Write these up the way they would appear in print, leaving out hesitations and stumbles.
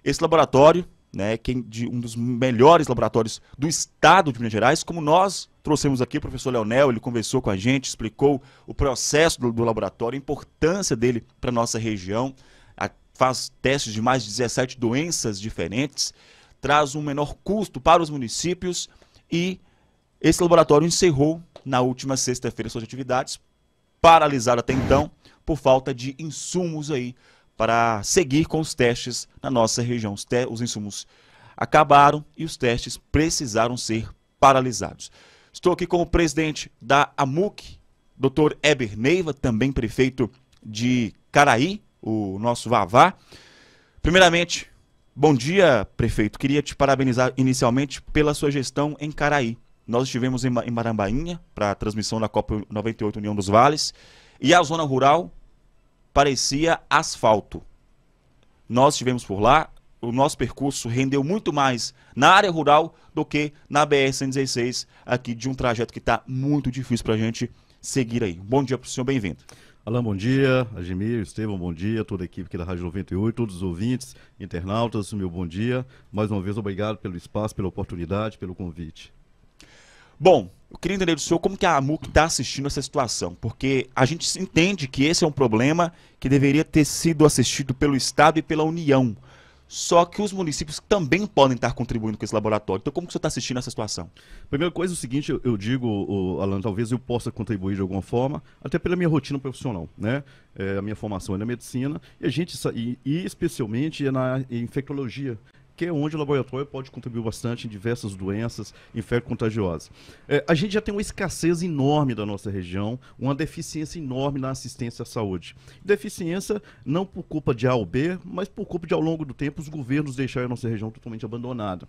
Esse laboratório, né, um dos melhores laboratórios do estado de Minas Gerais, como nós trouxemos aqui, o professor Leonel, ele conversou com a gente, explicou o processo do laboratório, a importância dele para a nossa região, faz testes de mais de 17 doenças diferentes, traz um menor custo para os municípios e esse laboratório encerrou na última sexta-feira suas atividades, paralisado até então por falta de insumos aí para seguir com os testes na nossa região. Os insumos acabaram e os testes precisaram ser paralisados. Estou aqui com o presidente da AMUC, Dr. Eber Neiva, também prefeito de Caraí, o nosso Vavá. Primeiramente, bom dia, prefeito. Queria te parabenizar inicialmente pela sua gestão em Caraí. Nós estivemos em Marambainha para a transmissão da Copa 98 União dos Vales e a zona rural parecia asfalto. Nós estivemos por lá, o nosso percurso rendeu muito mais na área rural do que na BR-116, aqui de um trajeto que está muito difícil para a gente seguir aí. Bom dia para o senhor, bem-vindo. Alain, bom dia. Ademir, Estevão, bom dia. Toda a equipe aqui da Rádio 98, todos os ouvintes, internautas, meu bom dia. Mais uma vez, obrigado pelo espaço, pela oportunidade, pelo convite. Bom, eu queria entender do senhor como que a AMUC está assistindo essa situação, porque a gente entende que esse é um problema que deveria ter sido assistido pelo Estado e pela União. Só que os municípios também podem estar contribuindo com esse laboratório. Então, como que você está assistindo essa situação? Primeira coisa é o seguinte, eu digo, Alan, talvez eu possa contribuir de alguma forma, até pela minha rotina profissional, né? A minha formação é na medicina e especialmente na infectologia, que é onde o laboratório pode contribuir bastante em diversas doenças infecto-contagiosas. A gente já tem uma escassez enorme da nossa região, uma deficiência enorme na assistência à saúde. Deficiência não por culpa de A ou B, mas por culpa de, ao longo do tempo, os governos deixarem a nossa região totalmente abandonada.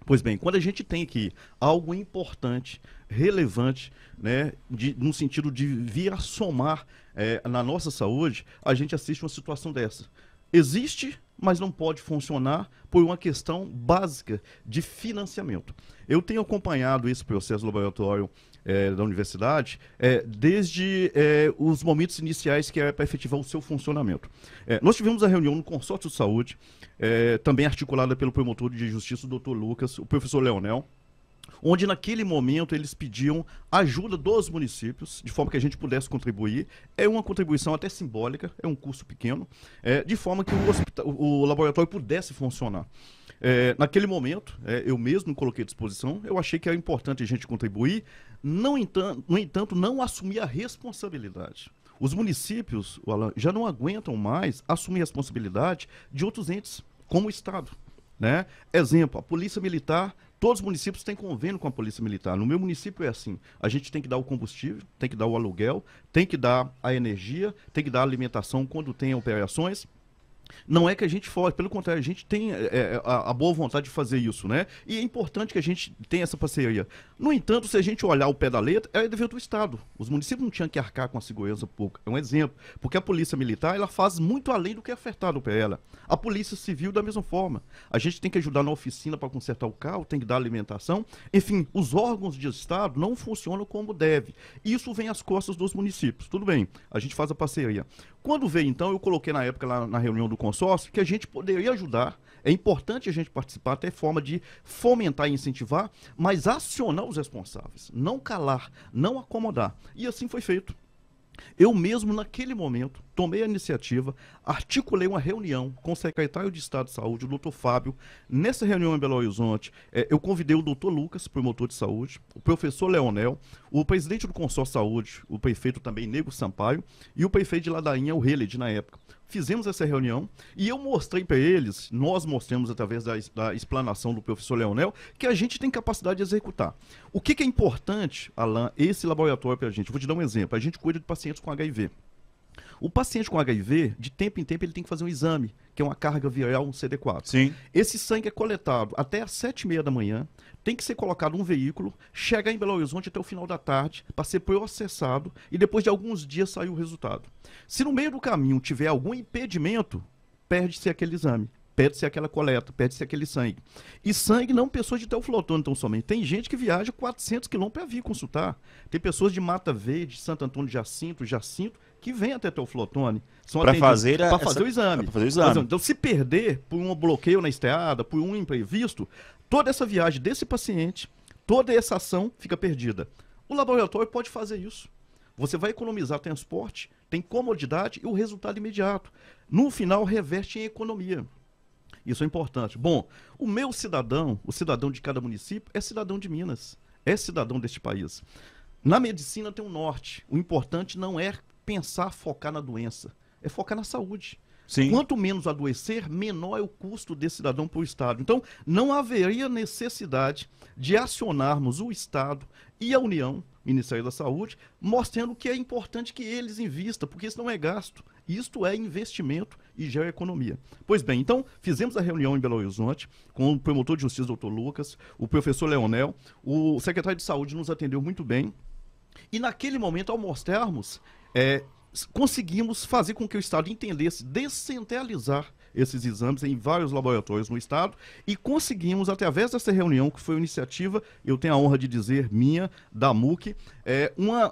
Pois bem, quando a gente tem aqui algo importante, relevante, né, no sentido de vir a somar na nossa saúde, a gente assiste uma situação dessa. Existe, mas não pode funcionar por uma questão básica de financiamento. Eu tenho acompanhado esse processo do laboratório da universidade desde os momentos iniciais que era para efetivar o seu funcionamento. Nós tivemos a reunião no Consórcio de Saúde, também articulada pelo promotor de justiça, o Dr. Lucas, o professor Leonel, onde naquele momento eles pediam ajuda dos municípios, de forma que a gente pudesse contribuir. É uma contribuição até simbólica, é um custo pequeno, de forma que o laboratório pudesse funcionar. Naquele momento, eu mesmo me coloquei à disposição, eu achei que era importante a gente contribuir, no entanto, não assumir a responsabilidade. Os municípios, Alan, já não aguentam mais assumir a responsabilidade de outros entes, como o Estado, né? Exemplo, a Polícia Militar. Todos os municípios têm convênio com a Polícia Militar. No meu município é assim. A gente tem que dar o combustível, tem que dar o aluguel, tem que dar a energia, tem que dar a alimentação quando tem operações. Não é que a gente foge, pelo contrário, a gente tem a boa vontade de fazer isso, né? E é importante que a gente tenha essa parceria. No entanto, se a gente olhar o pé da letra, é dever do Estado. Os municípios não tinham que arcar com a segurança pública. É um exemplo. Porque a Polícia Militar, ela faz muito além do que é ofertado para ela. A Polícia Civil, da mesma forma. A gente tem que ajudar na oficina para consertar o carro, tem que dar alimentação. Enfim, os órgãos de Estado não funcionam como deve. Isso vem às costas dos municípios. Tudo bem, a gente faz a parceria. Quando veio, então, eu coloquei na época lá na reunião do consórcio que a gente poderia ajudar. É importante a gente participar, até forma de fomentar e incentivar, mas acionar os responsáveis. Não calar, não acomodar. E assim foi feito. Eu mesmo, naquele momento, tomei a iniciativa, articulei uma reunião com o secretário de Estado de Saúde, o Dr. Fábio. Nessa reunião em Belo Horizonte, eu convidei o Dr. Lucas, promotor de saúde, o professor Leonel, o presidente do Consórcio de Saúde, o prefeito também, Nego Sampaio, e o prefeito de Ladainha, o Reled, na época. Fizemos essa reunião e eu mostrei para eles, nós mostramos através da explanação do professor Leonel, que a gente tem capacidade de executar. O que é importante, Alain, esse laboratório para a gente? Vou te dar um exemplo. A gente cuida de pacientes com HIV. O paciente com HIV, de tempo em tempo, ele tem que fazer um exame, que é uma carga viral, um CD4. Sim. Esse sangue é coletado até às 7h30 da manhã, tem que ser colocado um veículo, chegar em Belo Horizonte até o final da tarde, para ser processado, e depois de alguns dias sair o resultado. Se no meio do caminho tiver algum impedimento, perde-se aquele exame. Perde-se aquela coleta, perde-se aquele sangue. E sangue não pessoas de Teoflotone, então somente. Tem gente que viaja 400 quilômetros para vir consultar. Tem pessoas de Mata Verde, Santo Antônio de Jacinto, que vêm até Teoflotone. Para fazer, o exame. Então, se perder por um bloqueio na estrada, por um imprevisto, toda essa viagem desse paciente, toda essa ação fica perdida. O laboratório pode fazer isso. Você vai economizar transporte, tem comodidade e o resultado imediato. No final, reverte em economia. Isso é importante. Bom, o meu cidadão, o cidadão de cada município, é cidadão de Minas, é cidadão deste país. Na medicina tem um norte. O importante não é pensar, focar na doença, é focar na saúde. Sim. Quanto menos adoecer, menor é o custo desse cidadão para o Estado. Então, não haveria necessidade de acionarmos o Estado e a União, Ministério da Saúde, mostrando que é importante que eles invistam, porque isso não é gasto. Isto é investimento e gera economia. Pois bem, então, fizemos a reunião em Belo Horizonte com o promotor de justiça, doutor Lucas, o professor Leonel, o secretário de Saúde nos atendeu muito bem. E naquele momento, ao mostrarmos, conseguimos fazer com que o Estado entendesse descentralizar esses exames em vários laboratórios no Estado e conseguimos, através dessa reunião, que foi uma iniciativa, eu tenho a honra de dizer, minha, da MUC,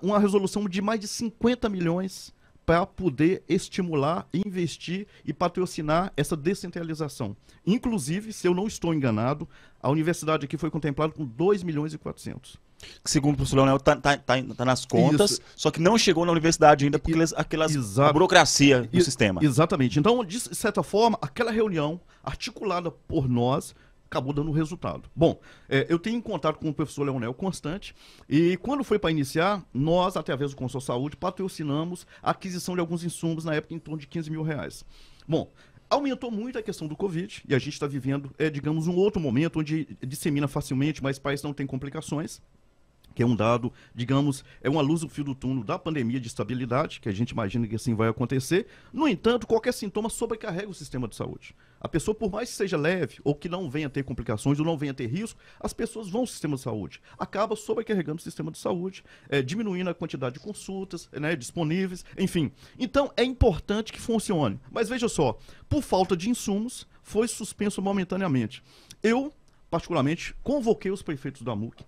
uma resolução de mais de 50 milhões para poder estimular, investir e patrocinar essa descentralização. Inclusive, se eu não estou enganado, a universidade aqui foi contemplada com 2 milhões e 400. Segundo o professor Leonel, tá nas contas, só que não chegou na universidade ainda porque a burocracia do sistema. Exatamente. Então, de certa forma, aquela reunião articulada por nós acabou dando resultado. Bom, eu tenho contato com o professor Leonel constante e quando foi para iniciar, nós, através do Consórcio Saúde, patrocinamos a aquisição de alguns insumos, na época em torno de R$15 mil. Bom, aumentou muito a questão do Covid e a gente está vivendo, digamos, um outro momento onde dissemina facilmente, mas parece não tem complicações, que é um dado, digamos, é uma luz no fio do túnel da pandemia de estabilidade, que a gente imagina que assim vai acontecer. No entanto, qualquer sintoma sobrecarrega o sistema de saúde. A pessoa, por mais que seja leve, ou que não venha ter complicações, ou não venha ter risco, as pessoas vão ao sistema de saúde. Acaba sobrecarregando o sistema de saúde, diminuindo a quantidade de consultas, disponíveis, enfim. Então, é importante que funcione. Mas veja só, por falta de insumos, foi suspenso momentaneamente. Eu, particularmente, convoquei os prefeitos da MUC.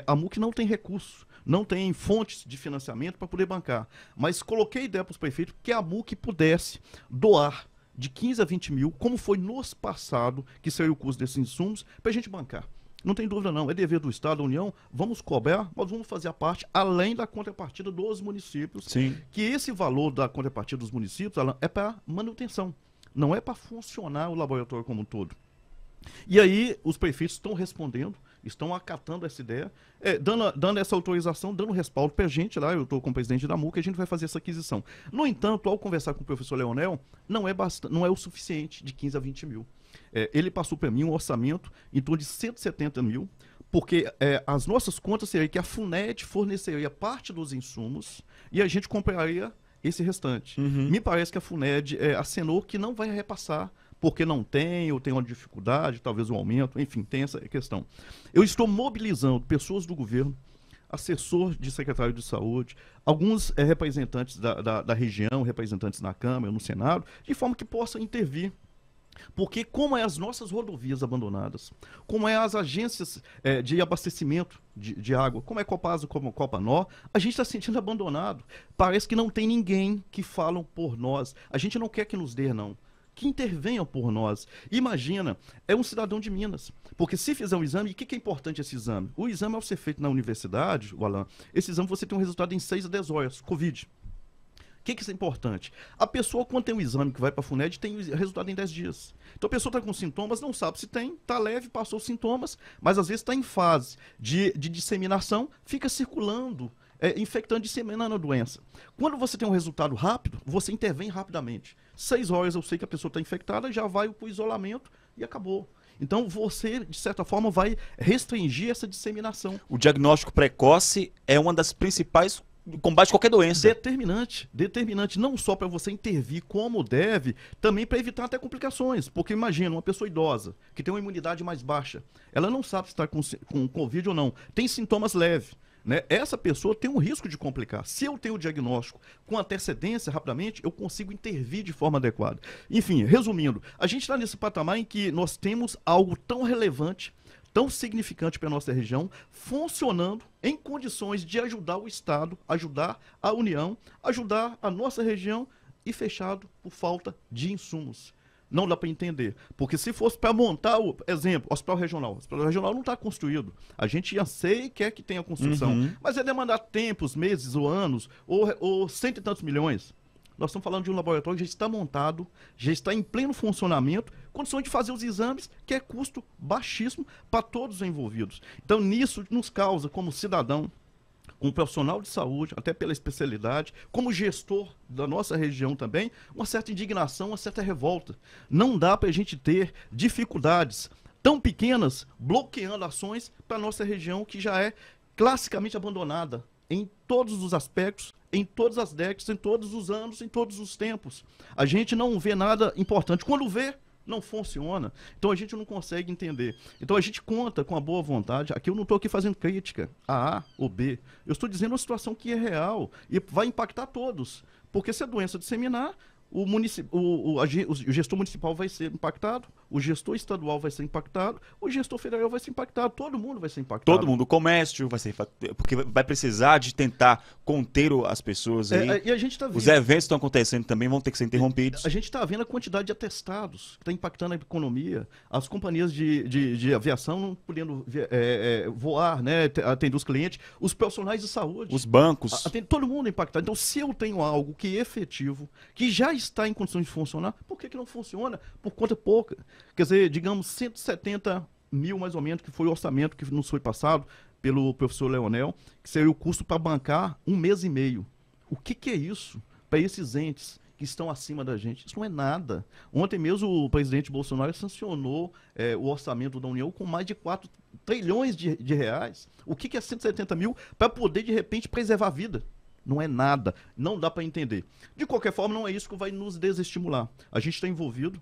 A MUC não tem recursos, não tem fontes de financiamento para poder bancar, mas coloquei a ideia para os prefeitos que a MUC pudesse doar de 15 a 20 mil, como foi nos passado, que seria o custo desses insumos, para a gente bancar. Não tem dúvida não, é dever do Estado, da União, vamos cobrar, mas vamos fazer a parte, além da contrapartida dos municípios. Sim. Que esse valor da contrapartida dos municípios, Alan, é para manutenção, não é para funcionar o laboratório como um todo. E aí os prefeitos estão respondendo, estão acatando essa ideia, dando essa autorização, dando respaldo para a gente lá, eu estou com o presidente da MUC, a gente vai fazer essa aquisição. No entanto, ao conversar com o professor Leonel, não é o suficiente de 15 a 20 mil. Ele passou para mim um orçamento em torno de 170 mil, porque as nossas contas seriam que a FUNED forneceria parte dos insumos e a gente compraria esse restante. Uhum. Me parece que a FUNED acenou que não vai repassar porque não tem, ou tem uma dificuldade, talvez um aumento, enfim, tem essa questão. Eu estou mobilizando pessoas do governo, assessor de secretário de saúde, alguns representantes da região, representantes na Câmara, no Senado, de forma que possam intervir. Porque como é as nossas rodovias abandonadas, como é as agências de abastecimento de água, como é Copasa, como Copanó, a gente está se sentindo abandonado. Parece que não tem ninguém que fala por nós. A gente não quer que nos dê, não. Que intervenham por nós. Imagina, é um cidadão de Minas. Porque se fizer um exame, o que é importante esse exame? O exame, ao ser feito na universidade, o Alan, esse exame você tem um resultado em 6 a 10 horas, Covid. O que é importante? A pessoa, quando tem um exame que vai para a FUNED, tem o resultado em 10 dias. Então a pessoa está com sintomas, não sabe se tem, está leve, passou os sintomas, mas às vezes está em fase de disseminação, fica circulando, infectando, disseminando a doença. Quando você tem um resultado rápido, você intervém rapidamente. 6 horas eu sei que a pessoa está infectada, já vai para o isolamento e acabou. Então você, de certa forma, vai restringir essa disseminação. O diagnóstico precoce é uma das principais combate a qualquer doença. Determinante não só para você intervir como deve, também para evitar até complicações. Porque imagina, uma pessoa idosa, que tem uma imunidade mais baixa, ela não sabe se está com Covid ou não, tem sintomas leves. Essa pessoa tem um risco de complicar. Se eu tenho o diagnóstico com antecedência, rapidamente, eu consigo intervir de forma adequada. Enfim, resumindo, a gente está nesse patamar em que nós temos algo tão relevante, tão significante para a nossa região, funcionando em condições de ajudar o Estado, ajudar a União, ajudar a nossa região e fechado por falta de insumos. Não dá para entender. Porque se fosse para montar o hospital regional não está construído. A gente já sei que quer que tenha construção. Mas é demandar tempos, meses ou anos, ou cento e tantos milhões. Nós estamos falando de um laboratório que já está montado, já está em pleno funcionamento, condições de fazer os exames, que é custo baixíssimo para todos os envolvidos. Então, nisso nos causa, como cidadão, como profissional de saúde, até pela especialidade, como gestor da nossa região também, uma certa indignação, uma certa revolta. Não dá para a gente ter dificuldades tão pequenas bloqueando ações para a nossa região que já é classicamente abandonada em todos os aspectos, em todas as décadas, em todos os anos, em todos os tempos. A gente não vê nada importante. Quando vê, não funciona. Então a gente não consegue entender. Então a gente conta com a boa vontade. Aqui eu não estou aqui fazendo crítica a ou B. Eu estou dizendo uma situação que é real e vai impactar todos. Porque se a doença disseminar, o gestor municipal vai ser impactado, o gestor estadual vai ser impactado, o gestor federal vai ser impactado, todo mundo vai ser impactado. Todo mundo, o comércio vai ser porque vai precisar de tentar conter as pessoas aí. E a gente tá vendo, os eventos que estão acontecendo também vão ter que ser interrompidos. A gente está vendo a quantidade de atestados que está impactando a economia, as companhias de aviação não podendo voar, né, atender os clientes, os profissionais de saúde, os bancos, todo mundo impactado. Então, se eu tenho algo que é efetivo, que já está em condições de funcionar, por que não funciona? Por conta pouca. Quer dizer, digamos, 170 mil mais ou menos, que foi o orçamento que nos foi passado pelo professor Leonel, que seria o custo para bancar 1 mês e meio. O que é isso para esses entes que estão acima da gente? Isso não é nada. Ontem mesmo o presidente Bolsonaro sancionou o orçamento da União com mais de 4 trilhões de reais. O que é 170 mil para poder, de repente, preservar a vida? Não é nada, não dá para entender. De qualquer forma, não é isso que vai nos desestimular. A gente está envolvido,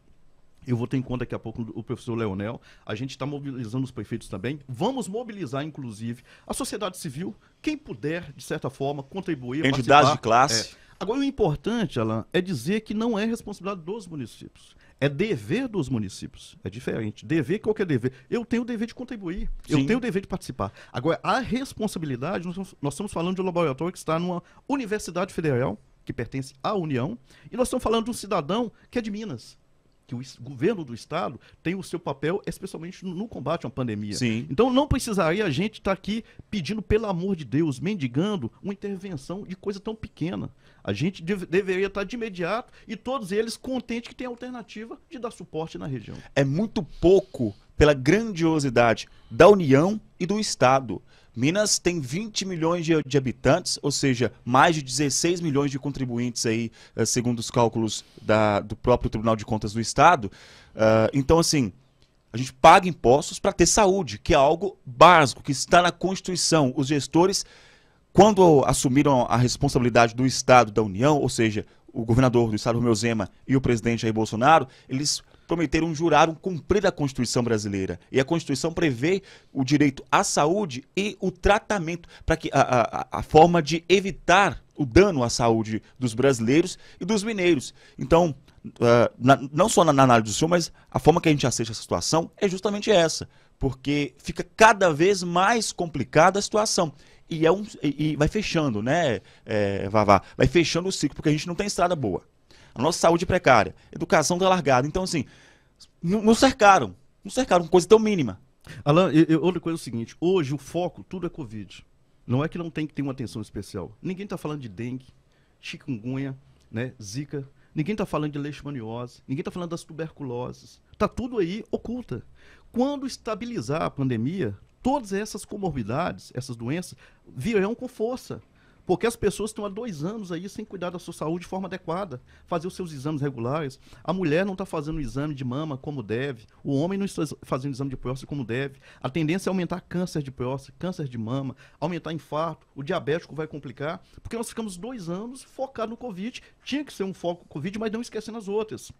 eu vou ter em conta daqui a pouco o professor Leonel, a gente está mobilizando os prefeitos também, vamos mobilizar, inclusive, a sociedade civil, quem puder, de certa forma, contribuir, entidades de classe. Agora, o importante, Alan, é dizer que não é responsabilidade dos municípios. É dever dos municípios. É diferente. Dever, qual que é dever? Eu tenho o dever de contribuir. Sim. Eu tenho o dever de participar. Agora, a responsabilidade, nós estamos falando de um laboratório que está numa universidade federal, que pertence à União, e nós estamos falando de um cidadão que é de Minas, que o governo do estado tem o seu papel, especialmente no combate à pandemia. Sim. Então não precisaria a gente estar aqui pedindo, pelo amor de Deus, mendigando uma intervenção de coisa tão pequena. A gente deveria estar de imediato e todos eles contentes que tem alternativa de dar suporte na região. É muito pouco pela grandiosidade da União e do Estado. Minas tem 20 milhões de habitantes, ou seja, mais de 16 milhões de contribuintes aí, segundo os cálculos do próprio Tribunal de Contas do Estado. Então, assim, a gente paga impostos para ter saúde, que é algo básico, que está na Constituição. Os gestores, quando assumiram a responsabilidade do Estado, da União, ou seja, o governador do Estado, Romeu Zema, e o presidente Jair Bolsonaro, eles prometeram, juraram cumprir a Constituição brasileira. E a Constituição prevê o direito à saúde e o tratamento, para que a forma de evitar o dano à saúde dos brasileiros e dos mineiros. Então, não só na análise do senhor, mas a forma que a gente aceita essa situação é justamente essa, porque fica cada vez mais complicada a situação. E vai fechando, né, Vavá? Vai fechando o ciclo, porque a gente não tem estrada boa. A nossa saúde é precária, a educação está largada. Então, assim, não cercaram coisa tão mínima. Alan, outra coisa é o seguinte, hoje o foco, tudo é Covid. Não é que não tem que ter uma atenção especial. Ninguém está falando de dengue, chikungunya, né, zika, ninguém está falando de leishmaniose, ninguém está falando das tuberculoses. Está tudo aí oculta. Quando estabilizar a pandemia, todas essas comorbidades, essas doenças, virão com força. Porque as pessoas estão há 2 anos aí sem cuidar da sua saúde de forma adequada, fazer os seus exames regulares. A mulher não está fazendo o exame de mama como deve, o homem não está fazendo o exame de próstata como deve. A tendência é aumentar câncer de próstata, câncer de mama, aumentar infarto, o diabético vai complicar, porque nós ficamos 2 anos focados no Covid. Tinha que ser um foco no Covid, mas não esquecendo as outras.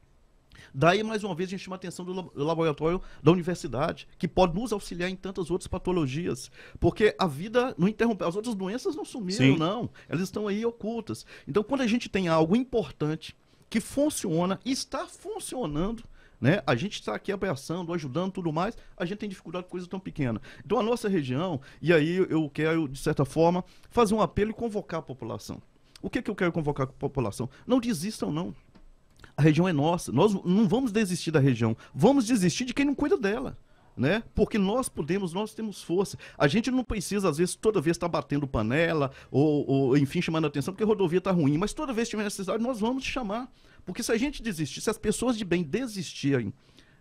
Daí, mais uma vez, a gente chama a atenção do laboratório da universidade, que pode nos auxiliar em tantas outras patologias. Porque a vida não interrompeu, as outras doenças não sumiram, sim, não. Elas estão aí ocultas. Então, quando a gente tem algo importante, que funciona e está funcionando, né? A gente está aqui abraçando, ajudando, tudo mais, a gente tem dificuldade com coisa tão pequena. Então a nossa região, e aí eu quero, de certa forma, fazer um apelo e convocar a população. O que eu quero convocar a população? Não desistam, não. A região é nossa, nós não vamos desistir da região, vamos desistir de quem não cuida dela. Né? Porque nós podemos, nós temos força. A gente não precisa, às vezes, toda vez estar batendo panela ou, enfim, chamando a atenção porque a rodovia está ruim. Mas toda vez que tiver necessidade, nós vamos chamar. Porque se a gente desistir, se as pessoas de bem desistirem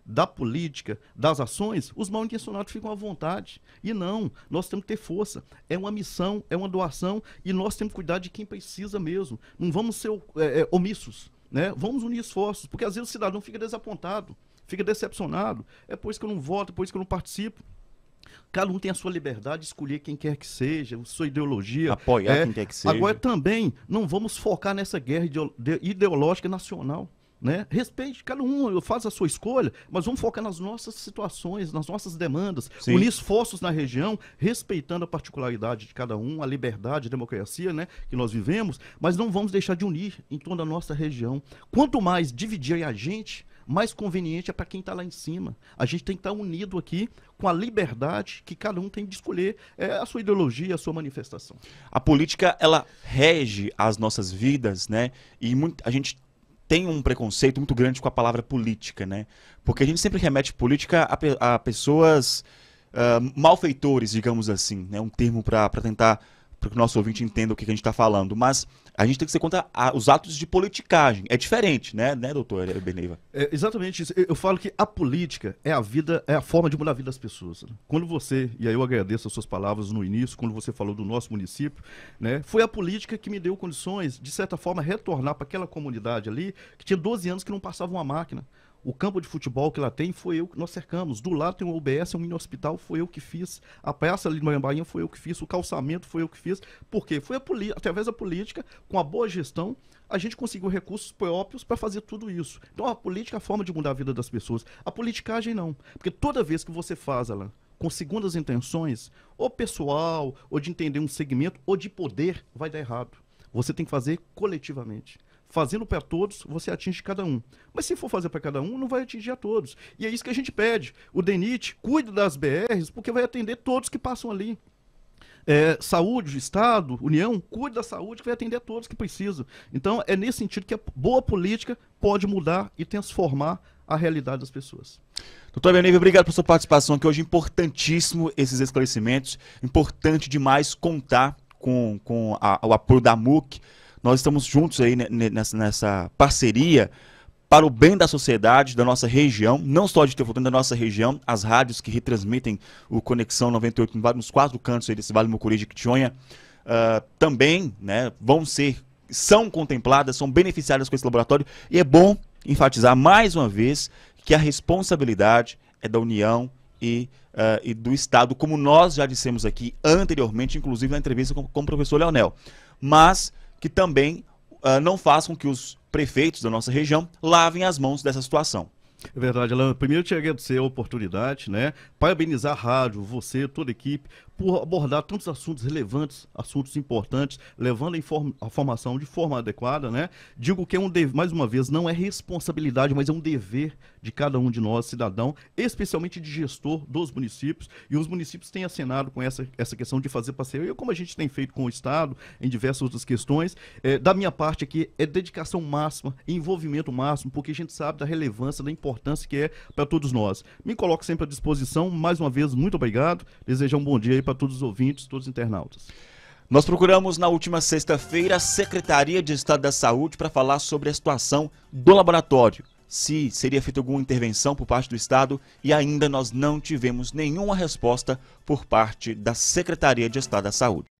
da política, das ações, os mal intencionados ficam à vontade. E não, nós temos que ter força. É uma missão, é uma doação e nós temos que cuidar de quem precisa mesmo. Não vamos ser omissos, né? Vamos unir esforços, porque às vezes o cidadão fica desapontado. Fica decepcionado, é por isso que eu não voto, é por isso que eu não participo. Cada um tem a sua liberdade de escolher quem quer que seja, a sua ideologia. Apoiar quem quer que seja. Agora também, não vamos focar nessa guerra ideológica nacional. Né? Respeite, cada um faz a sua escolha, mas vamos focar nas nossas situações, nas nossas demandas, Sim. unir esforços na região, respeitando a particularidade de cada um, a liberdade, a democracia, né, que nós vivemos, mas não vamos deixar de unir em torno da nossa região. Quanto mais dividir a gente, mais conveniente é para quem está lá em cima. A gente tem que estar unido aqui com a liberdade que cada um tem de escolher a sua ideologia, a sua manifestação. A política, ela rege as nossas vidas, né? E a gente tem um preconceito muito grande com a palavra política, né? Porque a gente sempre remete política a pessoas malfeitores, digamos assim, né? Um termo para tentar que o nosso ouvinte entenda o que a gente está falando. Mas a gente tem que ser contra os atos de politicagem. É diferente, né doutor Beneiva? É exatamente isso. Eu falo que a política é a vida, é a forma de mudar a vida das pessoas. Quando você, e aí eu agradeço as suas palavras no início, quando você falou do nosso município, né, foi a política que me deu condições, de certa forma, retornar para aquela comunidade ali, que tinha 12 anos que não passava uma máquina. O campo de futebol que lá tem foi eu que nós cercamos. Do lado tem um UBS, um mini hospital, foi eu que fiz. A praça ali de Marambainha foi eu que fiz. O calçamento foi eu que fiz. Por quê? Foi através da política, com a boa gestão, a gente conseguiu recursos próprios para fazer tudo isso. Então a política é a forma de mudar a vida das pessoas. A politicagem não. Porque toda vez que você faz ela com segundas intenções, ou pessoal, ou de entender um segmento, ou de poder, vai dar errado. Você tem que fazer coletivamente. Fazendo para todos, você atinge cada um. Mas se for fazer para cada um, não vai atingir a todos. E é isso que a gente pede. O DENIT cuida das BRs, porque vai atender todos que passam ali. Saúde, Estado, União, cuida da saúde, que vai atender a todos que precisam. Então, é nesse sentido que a boa política pode mudar e transformar a realidade das pessoas. Doutor Beneiva, obrigado pela sua participação aqui hoje. Importantíssimo esses esclarecimentos. Importante demais contar com o apoio da MUC. Nós estamos juntos aí nessa parceria para o bem da sociedade, da nossa região, não só de Teoflotone, da nossa região, as rádios que retransmitem o Conexão 98 nos 4 cantos aí desse Vale do Mucuri de Jequitinhonha, também, né, são contempladas, são beneficiadas com esse laboratório, e é bom enfatizar mais uma vez que a responsabilidade é da União e do Estado, como nós já dissemos aqui anteriormente, inclusive na entrevista com o professor Leonel, mas que também não façam que os prefeitos da nossa região lavem as mãos dessa situação. É verdade, Alan. Primeiro, te agradecer a oportunidade, né? Parabenizar a rádio, você, toda a equipe, por abordar tantos assuntos relevantes, assuntos importantes, levando a informação de forma adequada, né? Digo que mais uma vez, não é responsabilidade, mas é um dever de cada um de nós, cidadão, especialmente de gestor dos municípios, e os municípios têm acenado com essa questão de fazer parceria, como a gente tem feito com o Estado, em diversas outras questões. Da minha parte aqui, é dedicação máxima, envolvimento máximo, porque a gente sabe da relevância, da importância que é para todos nós. Me coloco sempre à disposição, mais uma vez, muito obrigado, desejar um bom dia aí para todos os ouvintes, todos os internautas. Nós procuramos na última sexta-feira a Secretaria de Estado da Saúde para falar sobre a situação do laboratório, se seria feita alguma intervenção por parte do Estado, e ainda nós não tivemos nenhuma resposta por parte da Secretaria de Estado da Saúde.